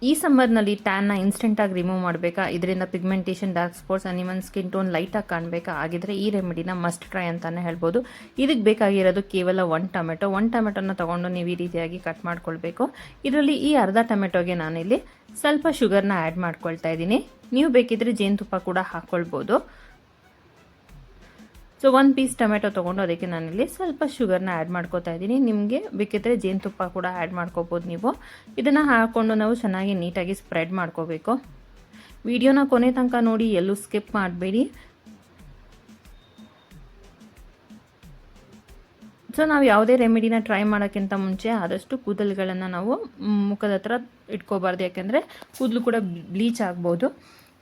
ಈ ಸಮ್ಮರ್ನಲ್ಲಿ ಟ್ಯಾನ್ನ ಇನ್ಸ್ಟೆಂಟಾಗಿ ರಿಮೂವ್ ಮಾಡಬೇಕಾ, ಇದರಿಂದ pigmentation, dark spots, uneven skin tone ಲೈಟಾಗಿ ಕಾಣಬೇಕಾ, ಆಗಿದ್ರೆ ಈ ರೆಮಿಡಿನ ಮಸ್ಟ್ ಟ್ರೈ ಅಂತಲೇ ಹೇಳ್ಬೋದು. ಇದಕ್ಕೆ ಬೇಕಾಗಿರೋದು ಕೇವಲ ಒಂದು ಟೊಮೆಟೊನ ತೊಗೊಂಡು ನೀವು ಈ ರೀತಿಯಾಗಿ ಕಟ್ ಮಾಡ್ಕೊಳ್ಬೇಕು. ಇದರಲ್ಲಿ ಈ ಅರ್ಧ ಟೊಮೆಟೊಗೆ ನಾನಿಲ್ಲಿ ಸ್ವಲ್ಪ ಶುಗರ್ನ ಆ್ಯಡ್ ಮಾಡ್ಕೊಳ್ತಾ ಇದ್ದೀನಿ. ನೀವು ಬೇಕಿದ್ರೆ ಜೇನುತುಪ್ಪ ಕೂಡ ಹಾಕ್ಕೊಳ್ಬೋದು. ಸೊ 1 ಪೀಸ್ ಟೊಮೆಟೊ ತೊಗೊಂಡು ಅದಕ್ಕೆ ನಾನಿಲ್ಲಿ ಸ್ವಲ್ಪ ಶುಗರ್ನ ಆ್ಯಡ್ ಮಾಡ್ಕೋತಾ ಇದ್ದೀನಿ. ನಿಮಗೆ ಬೇಕಿದ್ರೆ ಜೇನುತುಪ್ಪ ಕೂಡ ಆ್ಯಡ್ ಮಾಡ್ಕೋಬೋದು ನೀವು. ಇದನ್ನು ಹಾಕ್ಕೊಂಡು ನಾವು ಚೆನ್ನಾಗಿ ನೀಟಾಗಿ ಸ್ಪ್ರೆಡ್ ಮಾಡ್ಕೋಬೇಕು. ವಿಡಿಯೋನ ಕೊನೆ ತನಕ ನೋಡಿ, ಎಲ್ಲೂ ಸ್ಕಿಪ್ ಮಾಡಬೇಡಿ. ಸೊ ನಾವು ಯಾವುದೇ ರೆಮಿಡಿನ ಟ್ರೈ ಮಾಡೋಕ್ಕಿಂತ ಮುಂಚೆ ಆದಷ್ಟು ಕೂದಲುಗಳನ್ನು ನಾವು ಮುಖದ ಹತ್ರ ಇಟ್ಕೋಬಾರ್ದು, ಯಾಕೆಂದರೆ ಕೂದಲು ಕೂಡ ಬ್ಲೀಚ್ ಆಗ್ಬೋದು.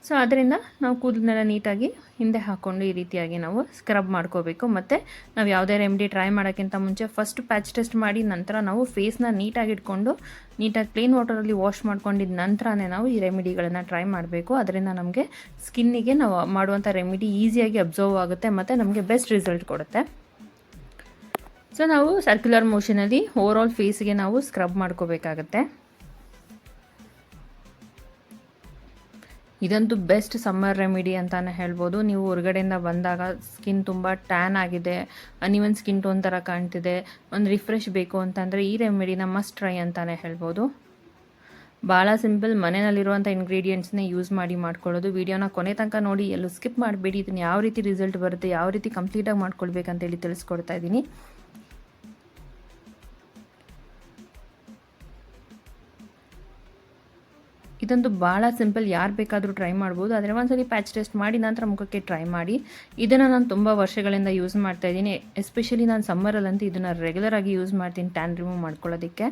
ಸೊ ಅದರಿಂದ ನಾವು ಕೂದಲನ್ನೆಲ್ಲ ನೀಟಾಗಿ ಹಿಂದೆ ಹಾಕ್ಕೊಂಡು ಈ ರೀತಿಯಾಗಿ ನಾವು ಸ್ಕ್ರಬ್ ಮಾಡ್ಕೋಬೇಕು. ಮತ್ತು ನಾವು ಯಾವುದೇ ರೆಮಿಡಿ ಟ್ರೈ ಮಾಡೋಕ್ಕಿಂತ ಮುಂಚೆ ಫಸ್ಟ್ ಪ್ಯಾಚ್ ಟೆಸ್ಟ್ ಮಾಡಿ ನಂತರ ನಾವು ಫೇಸ್ನ ನೀಟಾಗಿ ಇಟ್ಕೊಂಡು ನೀಟಾಗಿ ಕ್ಲೀನ್ ವಾಟರಲ್ಲಿ ವಾಶ್ ಮಾಡ್ಕೊಂಡಿದ್ದ ನಂತರನೇ ನಾವು ಈ ರೆಮಿಡಿಗಳನ್ನು ಟ್ರೈ ಮಾಡಬೇಕು. ಅದರಿಂದ ನಮಗೆ ಸ್ಕಿನ್ನಿಗೆ ನಾವು ಮಾಡುವಂಥ ರೆಮಿಡಿ ಈಸಿಯಾಗಿ ಅಬ್ಸರ್ವ್ ಆಗುತ್ತೆ ಮತ್ತು ನಮಗೆ ಬೆಸ್ಟ್ ರಿಸಲ್ಟ್ ಕೊಡುತ್ತೆ. ಸೊ ನಾವು ಸರ್ಕ್ಯುಲರ್ ಮೋಷನಲ್ಲಿ ಓವರಾಲ್ ಫೇಸ್ಗೆ ನಾವು ಸ್ಕ್ರಬ್ ಮಾಡ್ಕೋಬೇಕಾಗತ್ತೆ. ಇದಂತೂ ಬೆಸ್ಟ್ ಸಮ್ಮರ್ ರೆಮಿಡಿ ಅಂತಲೇ ಹೇಳ್ಬೋದು. ನೀವು ಹೊರಗಡೆಯಿಂದ ಬಂದಾಗ ಸ್ಕಿನ್ ತುಂಬ ಟ್ಯಾನ್ ಆಗಿದೆ, ಅನಿವನ್ ಸ್ಕಿನ್ ಟೋನ್ ಥರ ಕಾಣ್ತಿದೆ, ಒಂದು ರಿಫ್ರೆಶ್ ಬೇಕು ಅಂತಂದರೆ ಈ ರೆಮಿಡಿನ ಮಸ್ಟ್ ಟ್ರೈ ಅಂತಲೇ ಹೇಳ್ಬೋದು. ಭಾಳ ಸಿಂಪಲ್, ಮನೆಯಲ್ಲಿರುವಂಥ ಇಂಗ್ರೀಡಿಯೆಂಟ್ಸ್ನೇ ಯೂಸ್ ಮಾಡಿ ಮಾಡ್ಕೊಳ್ಳೋದು. ವಿಡಿಯೋನ ಕೊನೆ ತನಕ ನೋಡಿ, ಎಲ್ಲೂ ಸ್ಕಿಪ್ ಮಾಡಬೇಡಿ. ಇದನ್ನು ಯಾವ ರೀತಿ ರಿಸಲ್ಟ್ ಬರುತ್ತೆ, ಯಾವ ರೀತಿ ಕಂಪ್ಲೀಟಾಗಿ ಮಾಡ್ಕೊಳ್ಬೇಕಂತೇಳಿ ತಿಳಿಸ್ಕೊಡ್ತಾ ಇದ್ದೀನಿ. ಇದಂತೂ ಭಾಳ ಸಿಂಪಲ್, ಯಾರು ಬೇಕಾದರೂ ಟ್ರೈ ಮಾಡ್ಬೋದು. ಆದರೆ ಒಂದ್ಸಲಿ ಪ್ಯಾಚ್ ಟೆಸ್ಟ್ ಮಾಡಿ ನಂತರ ಮುಖಕ್ಕೆ ಟ್ರೈ ಮಾಡಿ. ಇದನ್ನು ನಾನು ತುಂಬ ವರ್ಷಗಳಿಂದ ಯೂಸ್ ಮಾಡ್ತಾಯಿದ್ದೀನಿ. ಎಸ್ಪೆಷಲಿ ನಾನು ಸಮ್ಮರಲ್ಲಂತೂ ಇದನ್ನು ರೆಗ್ಯುಲರಾಗಿ ಯೂಸ್ ಮಾಡ್ತೀನಿ ಟ್ಯಾನ್ ರಿಮೂವ್ ಮಾಡ್ಕೊಳ್ಳೋದಕ್ಕೆ.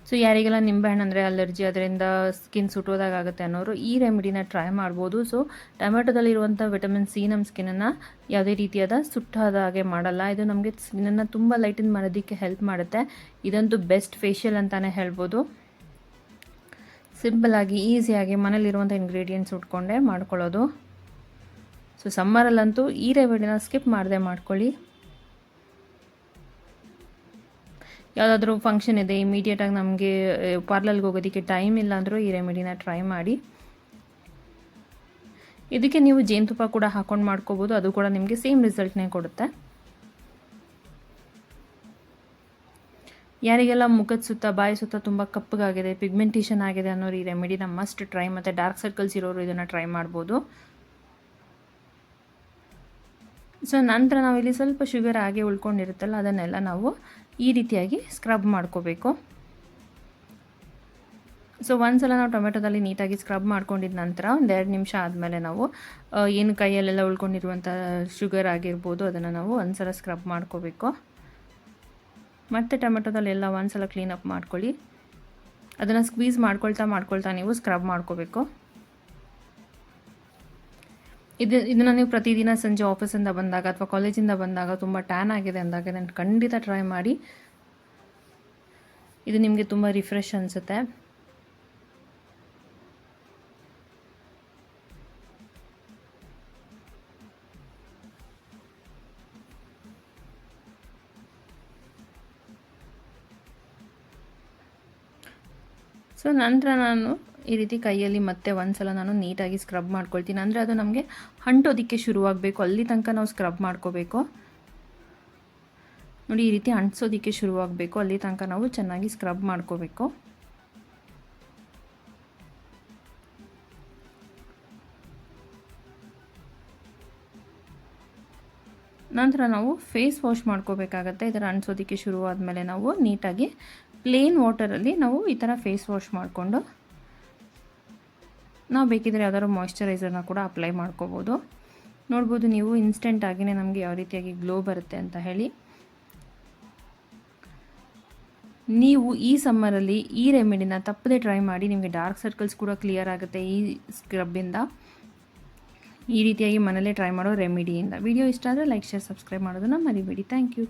ಸೊ ಯಾರಿಗೆಲ್ಲ ನಿಂಬೆಹಣ್ಣು ಅಂದರೆ ಅಲರ್ಜಿ, ಅದರಿಂದ ಸ್ಕಿನ್ ಸುಟ್ಟೋದಾಗುತ್ತೆ ಅನ್ನೋರು ಈ ರೆಮಿಡಿನ ಟ್ರೈ ಮಾಡ್ಬೋದು. ಸೊ ಟೊಮೆಟೊದಲ್ಲಿರುವಂಥ ವಿಟಮಿನ್ ಸಿ ನಮ್ಮ ಸ್ಕಿನ್ನನ್ನು ಯಾವುದೇ ರೀತಿಯಾದ ಸುಟ್ಟಾದ ಹಾಗೆ ಮಾಡಲ್ಲ. ಇದು ನಮಗೆ ಸ್ಕಿನ್ನನ್ನು ತುಂಬ ಲೈಟನ್ ಮಾಡೋದಕ್ಕೆ ಹೆಲ್ಪ್ ಮಾಡುತ್ತೆ. ಇದಂತೂ ಬೆಸ್ಟ್ ಫೇಶಿಯಲ್ ಅಂತಲೇ ಹೇಳ್ಬೋದು. ಸಿಂಪಲಾಗಿ ಈಸಿಯಾಗಿ ಮನೇಲಿರುವಂಥ ಇಂಗ್ರೀಡಿಯೆಂಟ್ಸ್ ಉಟ್ಕೊಂಡೇ ಮಾಡ್ಕೊಳ್ಳೋದು. ಸೊ ಸಮ್ಮರಲ್ಲಂತೂ ಈ ರೆಮಿಡಿನ ಸ್ಕಿಪ್ ಮಾಡದೆ ಮಾಡ್ಕೊಳ್ಳಿ. ಯಾವುದಾದ್ರೂ ಫಂಕ್ಷನ್ ಇದೆ, ಇಮಿಡಿಯೇಟಾಗಿ ನಮಗೆ ಪಾರ್ಲರ್ಗೆ ಹೋಗೋದಕ್ಕೆ ಟೈಮ್ ಇಲ್ಲ ಅಂದರೂ ಈ ರೆಮಿಡಿನ ಟ್ರೈ ಮಾಡಿ. ಇದಕ್ಕೆ ನೀವು ಜೇನುತುಪ್ಪ ಕೂಡ ಹಾಕ್ಕೊಂಡು ಮಾಡ್ಕೋಬೋದು, ಅದು ಕೂಡ ನಿಮಗೆ ಸೇಮ್ ರಿಸಲ್ಟ್ನೇ ಕೊಡುತ್ತೆ. ಯಾರಿಗೆಲ್ಲ ಮುಖದ ಸುತ್ತ, ಬಾಯಿ ಸುತ್ತ ತುಂಬ ಕಪ್ಪಗಾಗಿದೆ, ಪಿಗ್ಮೆಂಟೇಷನ್ ಆಗಿದೆ ಅನ್ನೋರು ಈ ರೆಮಿಡಿನ ಮಸ್ಟ್ ಟ್ರೈ. ಮತ್ತು ಡಾರ್ಕ್ ಸರ್ಕಲ್ಸ್ ಇರೋರು ಇದನ್ನು ಟ್ರೈ ಮಾಡ್ಬೋದು. ಸೊ ನಂತರ ನಾವಿಲ್ಲಿ ಸ್ವಲ್ಪ ಶುಗರ್ ಹಾಗೆ ಉಳ್ಕೊಂಡಿರುತ್ತಲ್ಲ, ಅದನ್ನೆಲ್ಲ ನಾವು ಈ ರೀತಿಯಾಗಿ ಸ್ಕ್ರಬ್ ಮಾಡ್ಕೋಬೇಕು. ಸೊ ಒಂದ್ಸಲ ನಾವು ಟೊಮೆಟೊದಲ್ಲಿ ನೀಟಾಗಿ ಸ್ಕ್ರಬ್ ಮಾಡ್ಕೊಂಡಿದ್ದ ನಂತರ 1-2 ನಿಮಿಷ ಆದಮೇಲೆ ನಾವು ಏನು ಕೈಯಲ್ಲೆಲ್ಲ ಉಳ್ಕೊಂಡಿರುವಂಥ ಶುಗರ್ ಆಗಿರ್ಬೋದು ಅದನ್ನು ನಾವು ಒಂದ್ಸಲ ಸ್ಕ್ರಬ್ ಮಾಡ್ಕೋಬೇಕು. ಮತ್ತು ಟೊಮೆಟೊದಲ್ಲೆಲ್ಲ ಒಂದ್ಸಲ ಕ್ಲೀನಪ್ ಮಾಡ್ಕೊಳ್ಳಿ. ಅದನ್ನು ಸ್ಕ್ವೀಸ್ ಮಾಡ್ಕೊಳ್ತಾ ನೀವು ಸ್ಕ್ರಬ್ ಮಾಡ್ಕೋಬೇಕು. ಇದನ್ನು ನೀವು ಪ್ರತಿದಿನ ಸಂಜೆ ಆಫೀಸಿಂದ ಬಂದಾಗ ಅಥವಾ ಕಾಲೇಜಿಂದ ಬಂದಾಗ ತುಂಬ ಟ್ಯಾನ್ ಆಗಿದೆ ಅಂದಾಗ ನಾನು ಖಂಡಿತ ಟ್ರೈ ಮಾಡಿ. ಇದು ನಿಮಗೆ ತುಂಬ ರಿಫ್ರೆಶ್ ಅನಿಸುತ್ತೆ. ಸೊ ನಂತರ ನಾನು ಈ ರೀತಿ ಕೈಯಲ್ಲಿ ಮತ್ತೆ ಒಂದ್ಸಲ ನಾನು ನೀಟಾಗಿ ಸ್ಕ್ರಬ್ ಮಾಡ್ಕೊಳ್ತೀನಿ. ಅಂದರೆ ಅದು ನಮಗೆ ಅಂಟೋದಕ್ಕೆ ಶುರುವಾಗಬೇಕು, ಅಲ್ಲಿ ತನಕ ನಾವು ಸ್ಕ್ರಬ್ ಮಾಡ್ಕೋಬೇಕು. ನೋಡಿ, ಈ ರೀತಿ ಅಂಟಿಸೋದಕ್ಕೆ ಶುರುವಾಗಬೇಕು, ಅಲ್ಲಿ ತನಕ ನಾವು ಚೆನ್ನಾಗಿ ಸ್ಕ್ರಬ್ ಮಾಡ್ಕೋಬೇಕು. ನಂತರ ನಾವು ಫೇಸ್ ವಾಶ್ ಮಾಡ್ಕೋಬೇಕಾಗತ್ತೆ. ಇದರ ಅಂಟಿಸೋದಕ್ಕೆ ಶುರುವಾದಮೇಲೆ ನಾವು ನೀಟಾಗಿ ಪ್ಲೇನ್ ವಾಟರಲ್ಲಿ ನಾವು ಈ ಥರ ಫೇಸ್ ವಾಶ್ ಮಾಡಿಕೊಂಡು ನಾವು ಬೇಕಿದ್ರೆ ಯಾವ್ದಾದ್ರು ಮಾಯ್ಶ್ಚರೈಸರ್ನ ಕೂಡ ಅಪ್ಲೈ ಮಾಡ್ಕೋಬೋದು. ನೋಡ್ಬೋದು ನೀವು ಇನ್ಸ್ಟೆಂಟಾಗಿಯೇ ನಮಗೆ ಯಾವ ರೀತಿಯಾಗಿ ಗ್ಲೋ ಬರುತ್ತೆ ಅಂತ ಹೇಳಿ. ನೀವು ಈ ಸಮ್ಮರಲ್ಲಿ ಈ ರೆಮಿಡಿನ ತಪ್ಪದೆ ಟ್ರೈ ಮಾಡಿ. ನಿಮಗೆ ಡಾರ್ಕ್ ಸರ್ಕಲ್ಸ್ ಕೂಡ ಕ್ಲಿಯರ್ ಆಗುತ್ತೆ ಈ ಸ್ಕ್ರಬ್ಬಿಂದ. ಈ ರೀತಿಯಾಗಿ ಮನೇಲೇ ಟ್ರೈ ಮಾಡೋ ರೆಮಿಡಿಯಿಂದ. ವಿಡಿಯೋ ಇಷ್ಟ ಆದರೆ ಲೈಕ್, ಶೇರ್, ಸಬ್ಸ್ಕ್ರೈಬ್ ಮಾಡೋದನ್ನು ಮರಿಬೇಡಿ. Thank you.